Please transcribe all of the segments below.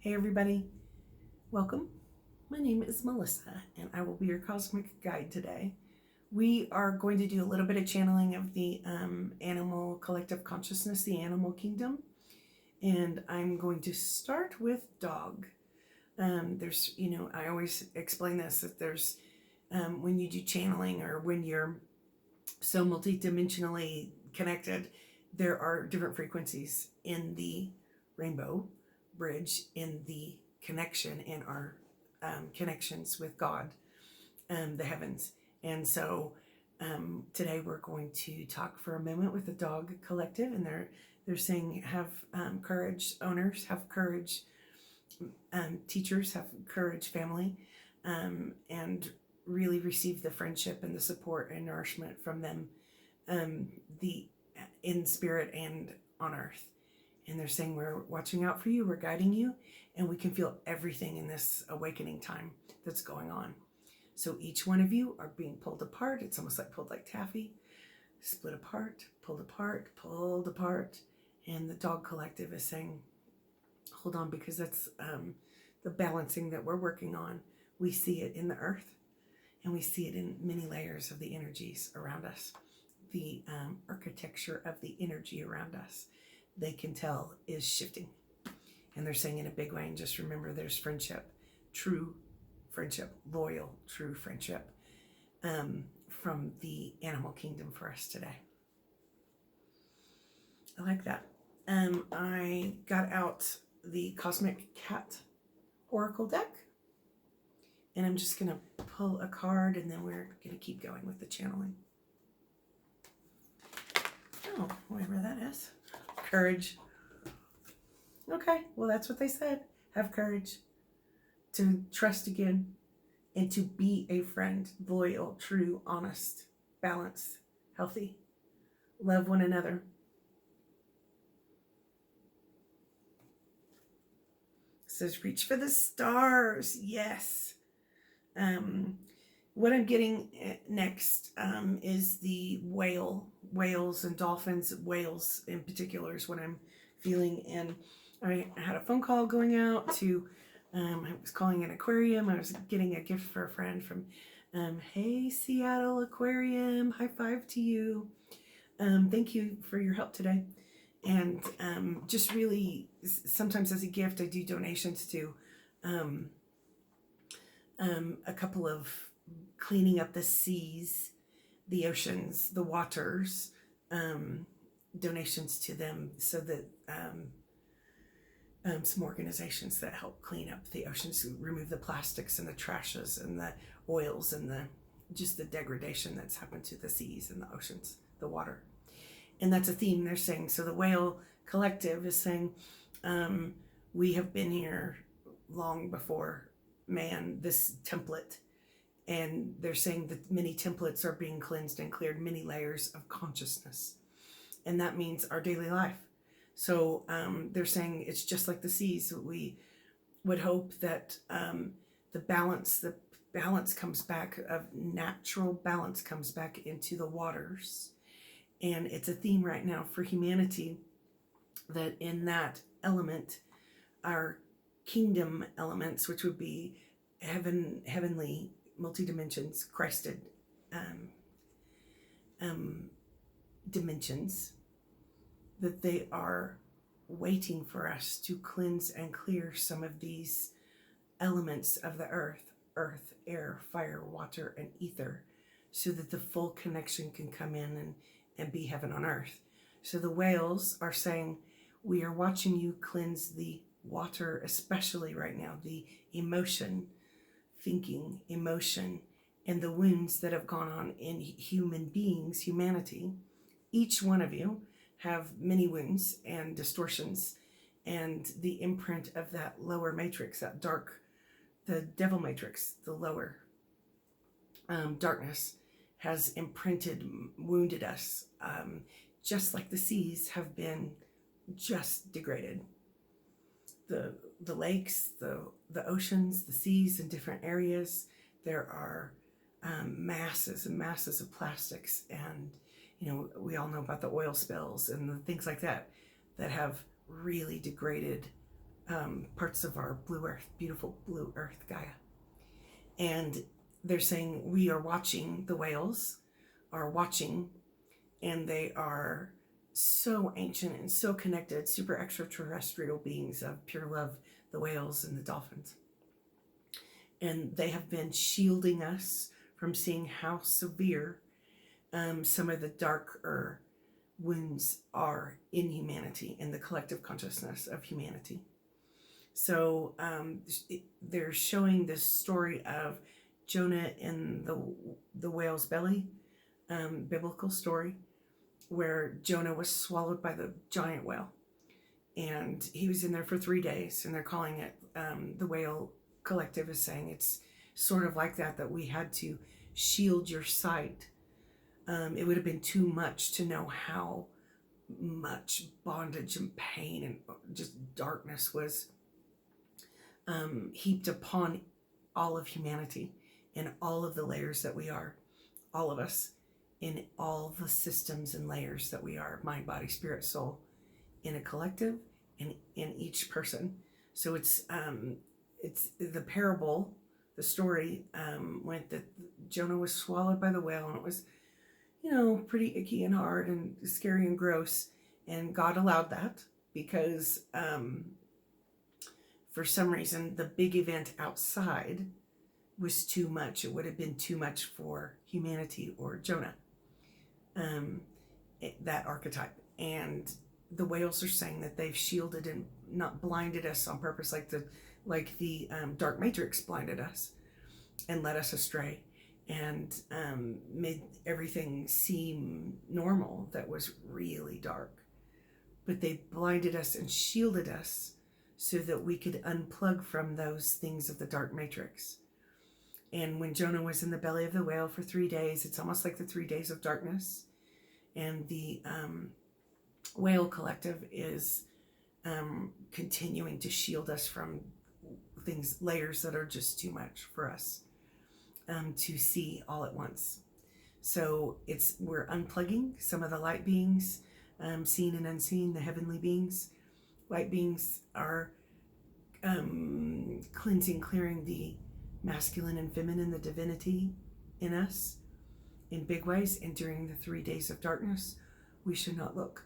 Hey everybody, welcome. My name is Melissa and I will be your cosmic guide today. We are going to do a little bit of channeling of the animal collective consciousness, the animal kingdom, and I'm going to start with dog. I always explain this that there's when you do channeling or when you're so multidimensionally connected, there are different frequencies in the rainbow bridge in the connection in our connections with God, the heavens. And so today we're going to talk for a moment with the dog collective, and they're saying have courage, owners have courage, teachers have courage, family, and really receive the friendship and the support and nourishment from them, the in spirit and on earth. And they're saying we're watching out for you, we're guiding you, and we can feel everything in this awakening time that's going on. So each one of you are being pulled apart. It's almost like pulled like taffy, split apart, pulled apart, pulled apart. And the dog collective is saying, hold on, because that's the balancing that we're working on. We see it in the earth, and we see it in many layers of the energies around us, the architecture of the energy around us. They can tell is shifting, and they're saying in a big way. And just remember, there's friendship, true friendship, loyal, true friendship, from the animal kingdom for us today. I like that. I got out the Cosmic Cat Oracle deck, and I'm just gonna pull a card, and then we're gonna keep going with the channeling. Oh, whatever that is. Courage. Okay, well, that's what they said. Have courage to trust again and to be a friend, loyal, true, honest, balanced, healthy. Love one another. It says reach for the stars. Yes. What I'm getting next is the whales and dolphins. Whales in particular is what I'm feeling. And I had a phone call going out to, I was calling an aquarium. I was getting a gift for a friend from, hey, Seattle Aquarium, high five to you. Thank you for your help today. And just really, sometimes as a gift, I do donations to a couple of cleaning up the seas, the oceans, the waters, donations to them, so that some organizations that help clean up the oceans, remove the plastics and the trashes and the oils and just the degradation that's happened to the seas and the oceans, the water. And that's a theme they're saying. So the whale collective is saying, we have been here long before man, this template. And they're saying that many templates are being cleansed and cleared, many layers of consciousness. And that means our daily life. So they're saying it's just like the seas. We would hope that the balance comes back, of natural balance comes back into the waters. And it's a theme right now for humanity, that in that element, our kingdom elements, which would be heavenly multi-dimensions, Christed dimensions, that they are waiting for us to cleanse and clear some of these elements of the earth, air, fire, water, and ether, so that the full connection can come in and be heaven on earth. So the whales are saying, we are watching you cleanse the water, especially right now, the emotion, thinking, emotion, and the wounds that have gone on in human beings, humanity. Each one of you have many wounds and distortions, and the imprint of that lower matrix, that dark, the devil matrix, the lower darkness, has imprinted, wounded us, just like the seas have been just degraded. The lakes, the oceans, the seas in different areas, there are masses and masses of plastics, and we all know about the oil spills and the things like that have really degraded parts of our blue earth, beautiful blue earth, Gaia. And they're saying we are watching, the whales are watching, and they are so ancient and so connected, super extraterrestrial beings of pure love, the whales and the dolphins. And they have been shielding us from seeing how severe some of the darker wounds are in humanity, in the collective consciousness of humanity. So they're showing this story of Jonah in the whale's belly, biblical story, where Jonah was swallowed by the giant whale. And he was in there for 3 days, and they're calling it, the whale collective is saying it's sort of like that we had to shield your sight. It would have been too much to know how much bondage and pain and just darkness was heaped upon all of humanity in all of the layers that we are, all of us, in all the systems and layers that we are, mind, body, spirit, soul, in a collective and in each person. So it's the parable, the story went that Jonah was swallowed by the whale, and it was, pretty icky and hard and scary and gross. And God allowed that because for some reason the big event outside was too much. It would have been too much for humanity or Jonah, that archetype. And the whales are saying that they've shielded and not blinded us on purpose, like the dark matrix blinded us and led us astray, and made everything seem normal that was really dark. But they blinded us and shielded us so that we could unplug from those things of the dark matrix. And when Jonah was in the belly of the whale for 3 days, it's almost like the 3 days of darkness. And the whale collective is continuing to shield us from things, layers that are just too much for us to see all at once. So we're unplugging some of the light beings, seen and unseen, the heavenly beings. Light beings are cleansing, clearing the masculine and feminine, the divinity in us in big ways. And during the 3 days of darkness, we should not look.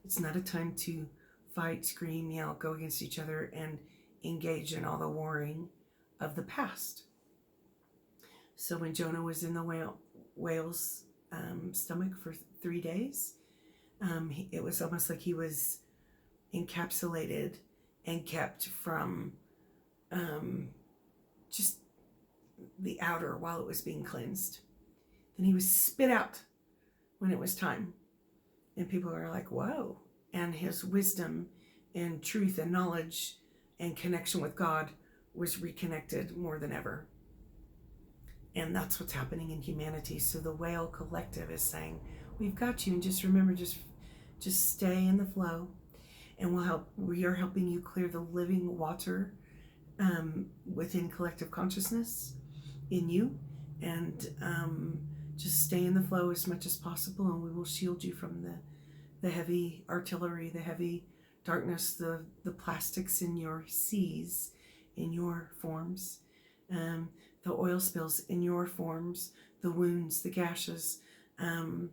It's not a time to fight, scream, yell, go against each other, and engage in all the warring of the past. So when Jonah was in the whale's stomach for 3 days, it was almost like he was encapsulated and kept from just the outer while it was being cleansed. Then he was spit out when it was time. And people are like, whoa. And his wisdom and truth and knowledge and connection with God was reconnected more than ever. And that's what's happening in humanity. So the whale collective is saying, we've got you. And just remember, just stay in the flow. And we are helping you clear the living water within collective consciousness in you. And just stay in the flow as much as possible, and we will shield you from the heavy artillery, the heavy darkness, the plastics in your seas, in your forms, the oil spills in your forms, the wounds, the gashes. You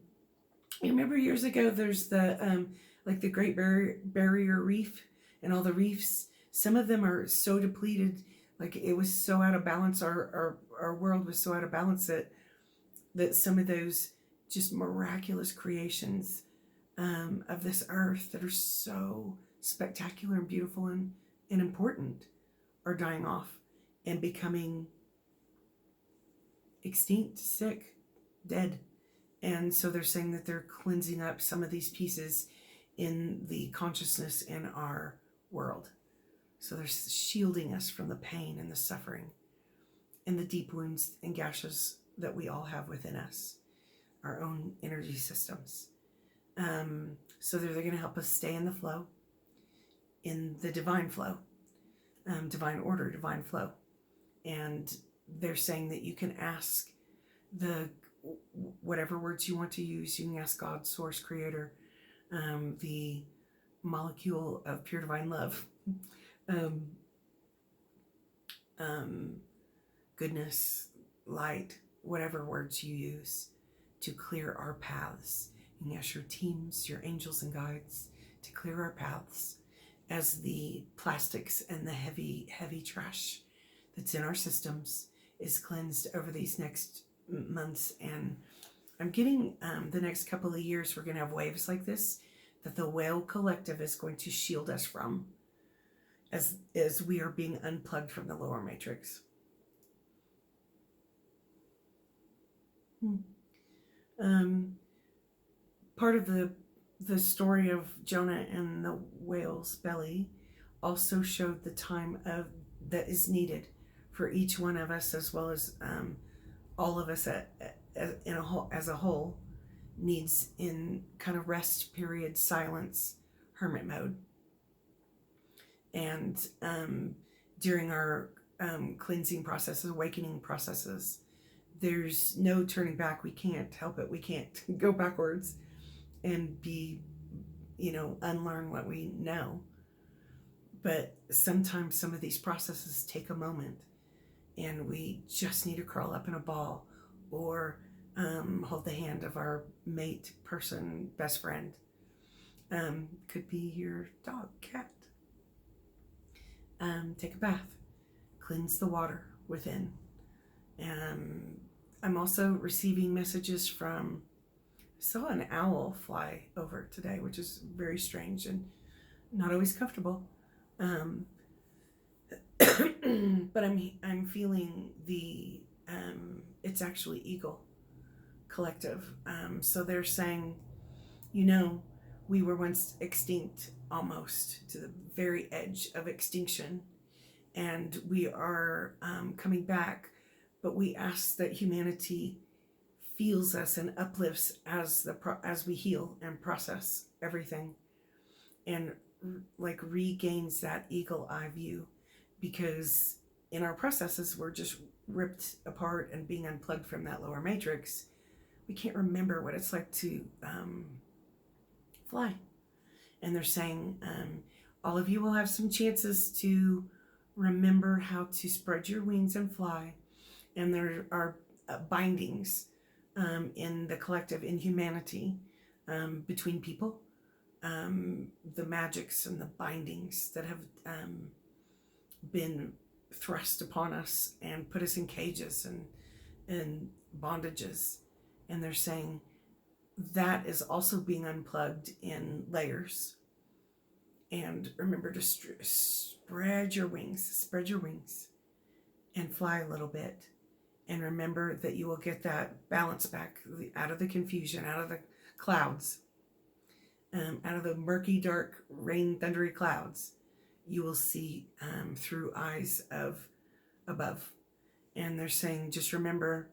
remember years ago, there's the like the Great Barrier Reef and all the reefs. Some of them are so depleted, like it was so out of balance. Our world was so out of balance that some of those just miraculous creations of this earth that are so spectacular and beautiful and important are dying off and becoming extinct, sick, dead. And so they're saying that they're cleansing up some of these pieces in the consciousness in our world. So they're shielding us from the pain and the suffering and the deep wounds and gashes that we all have within us, our own energy systems. So they're going to help us stay in the flow, in the divine flow, divine order, divine flow. And they're saying that you can ask whatever words you want to use. You can ask God, source, creator, the molecule of pure divine love, um, um, goodness, light, whatever words you use to clear our paths. And yes, your teams, your angels and guides to clear our paths as the plastics and the heavy trash that's in our systems is cleansed over these next months. And I'm getting the next couple of years, we're going to have waves like this that the whale collective is going to shield us from as we are being unplugged from the lower matrix. Part of the story of Jonah and the whale's belly also showed the time of that is needed for each one of us, as well as all of us as a whole needs in kind of rest period, silence, hermit mode. And during our cleansing processes, awakening processes, there's no turning back. We can't help it. We can't go backwards and unlearn what we know. But sometimes some of these processes take a moment, and we just need to curl up in a ball or hold the hand of our mate, person, best friend. Could be your dog, cat. Take a bath, cleanse the water within. I'm also receiving messages from, I saw an owl fly over today, which is very strange and not always comfortable. But I'm feeling the it's actually Eagle Collective. So they're saying, we were once extinct, almost to the very edge of extinction, and we are coming back. But we ask that humanity feels us and uplifts as we heal and process everything, and like regains that eagle eye view, because in our processes we're just ripped apart and being unplugged from that lower matrix. We can't remember what it's like to fly. And they're saying all of you will have some chances to remember how to spread your wings and fly. And there are bindings in the collective, in humanity, between people, the magics and the bindings that have been thrust upon us and put us in cages and bondages. And they're saying that is also being unplugged in layers. And remember to spread your wings and fly a little bit. And remember that you will get that balance back out of the confusion, out of the clouds, out of the murky, dark, rain, thundery clouds. You will see through eyes of above. And they're saying, just remember,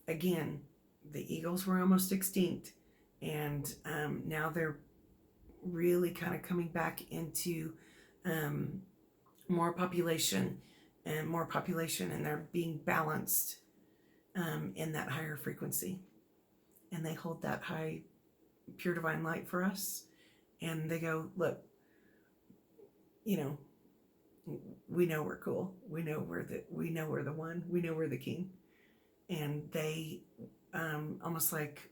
again, the eagles were almost extinct, and now they're really kind of coming back into more population, and they're being balanced in that higher frequency. And they hold that high, pure divine light for us. And they go, look, we know we're cool. We know we're the one. We know we're the king. And they almost like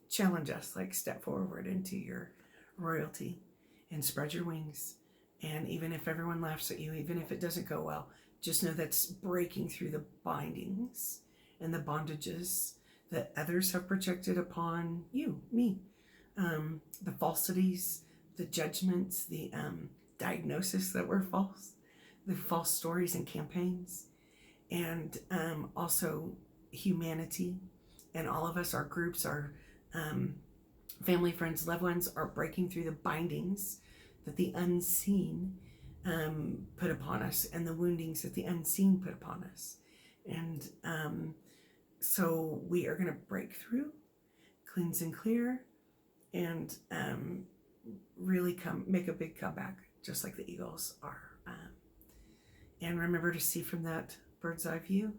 challenge us, like step forward into your royalty and spread your wings. And even if everyone laughs at you, even if it doesn't go well, just know that's breaking through the bindings and the bondages that others have projected upon you, me. The falsities, the judgments, the diagnosis that were false, the false stories and campaigns, and also humanity. And all of us, our groups, our family, friends, loved ones, are breaking through the bindings that the unseen put upon us, and the woundings that the unseen put upon us. And so we are going to break through, cleanse and clear, and really make a big comeback, just like the eagles are. And remember to see from that bird's eye view,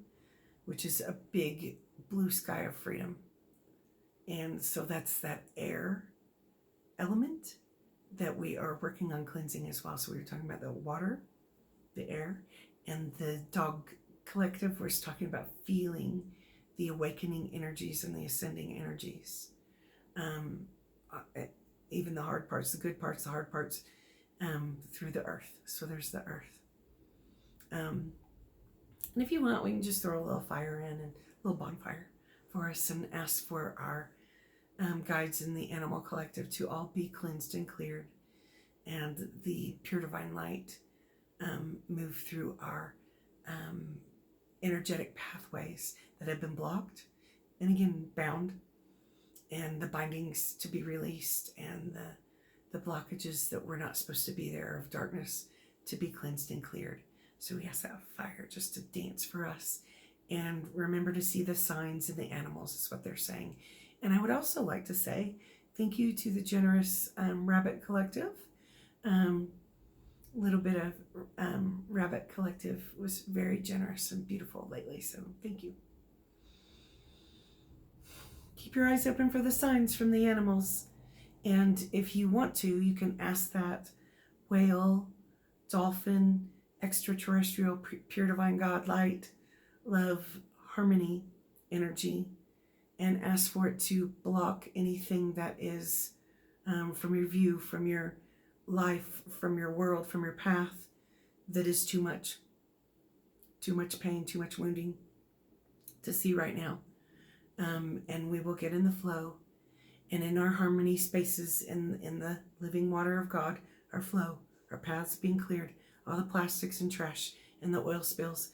which is a big blue sky of freedom. And so that's that air element that we are working on cleansing as well. So we were talking about the water, the air. And the dog collective was talking about feeling the awakening energies and the ascending energies. Even the hard parts, the good parts, the hard parts, through the earth. So there's the earth. And if you want, we can just throw a little fire in and a little bonfire for us and ask for our guides in the animal collective to all be cleansed and cleared, and the pure divine light move through our energetic pathways that have been blocked and again bound, and the bindings to be released, and the blockages that were not supposed to be there of darkness to be cleansed and cleared. So we ask that fire just to dance for us, and remember to see the signs in the animals is what they're saying. And I would also like to say thank you to the generous Rabbit Collective. Little bit of Rabbit Collective was very generous and beautiful lately, so thank you. Keep your eyes open for the signs from the animals, and if you want to, you can ask that whale, dolphin, extraterrestrial, pure divine God, light, love, harmony, energy, and ask for it to block anything that is from your view, from your life, from your world, from your path, that is too much pain, too much wounding to see right now. And we will get in the flow, and in our harmony spaces, in the living water of God, our flow, our paths being cleared, all the plastics and trash and the oil spills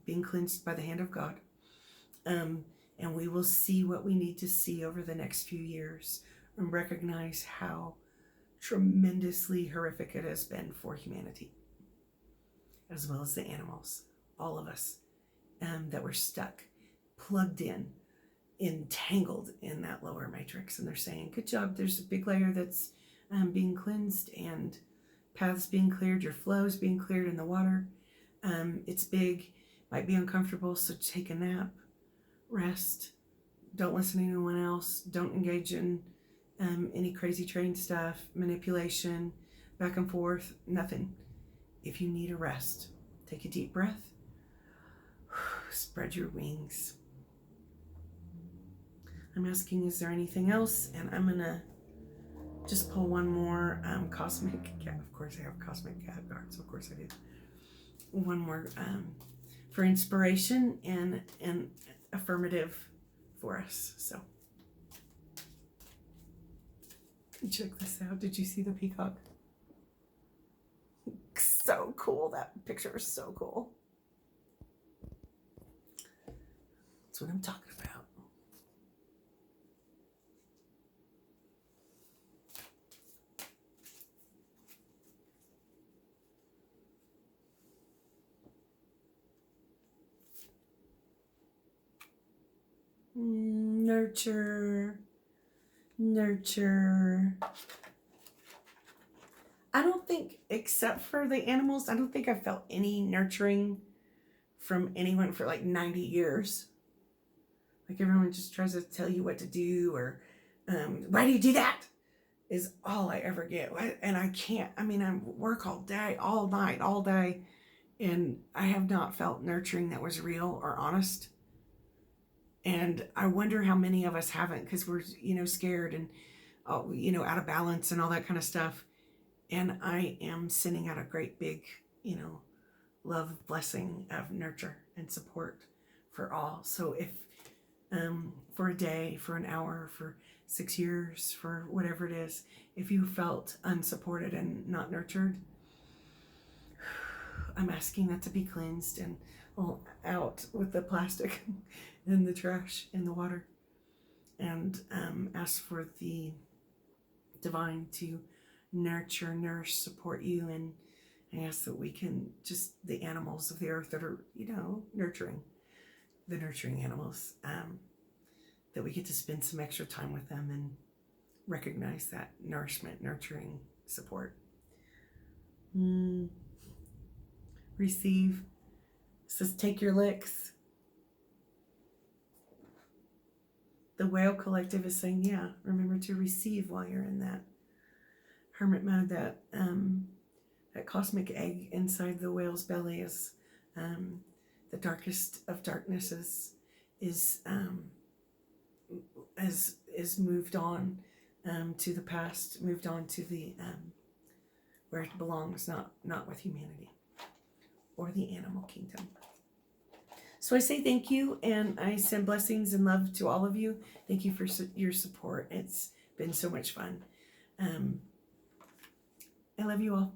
being cleansed by the hand of God. And we will see what we need to see over the next few years and recognize how tremendously horrific it has been for humanity, as well as the animals, all of us, that were stuck, plugged in, entangled in that lower matrix. And they're saying, good job, there's a big layer that's being cleansed and paths being cleared, your flows being cleared in the water. It's big, might be uncomfortable, so take a nap, rest, don't listen to anyone else, don't engage in any crazy train stuff, manipulation, back and forth, nothing. If you need a rest, take a deep breath, spread your wings. I'm asking, is there anything else? And I'm gonna just pull one more cosmic cat. Of course I have cosmic cat cards, of course I do. One more for inspiration and affirmative for us. So check this out. Did you see the peacock? So cool. That picture is so cool. That's what I'm talking about. Nurture. I don't think, except for the animals, I don't think I felt any nurturing from anyone for like 90 years. Like everyone just tries to tell you what to do, or why do you do that? Is all I ever get. And I can't, I mean, I work all day, all night, all day, and I have not felt nurturing that was real or honest. And I wonder how many of us haven't, because we're, scared and, out of balance and all that kind of stuff. And I am sending out a great big, love, blessing of nurture and support for all. So if, for a day, for an hour, for 6 years, for whatever it is, if you felt unsupported and not nurtured, I'm asking that to be cleansed and out with the plastic and the trash in the water, and ask for the divine to nurture, nourish, support you. And I ask that we can just, the animals of the earth that are, nurturing, the nurturing animals, that we get to spend some extra time with them and recognize that nourishment, nurturing, support. Receive. It says, take your licks. The whale collective is saying, yeah, remember to receive while you're in that hermit mode, that that cosmic egg inside the whale's belly is the darkest of darknesses is moved on to the past, moved on to the where it belongs, not with humanity or the animal kingdom. So I say thank you, and I send blessings and love to all of you. Thank you for your support. It's been so much fun. I love you all.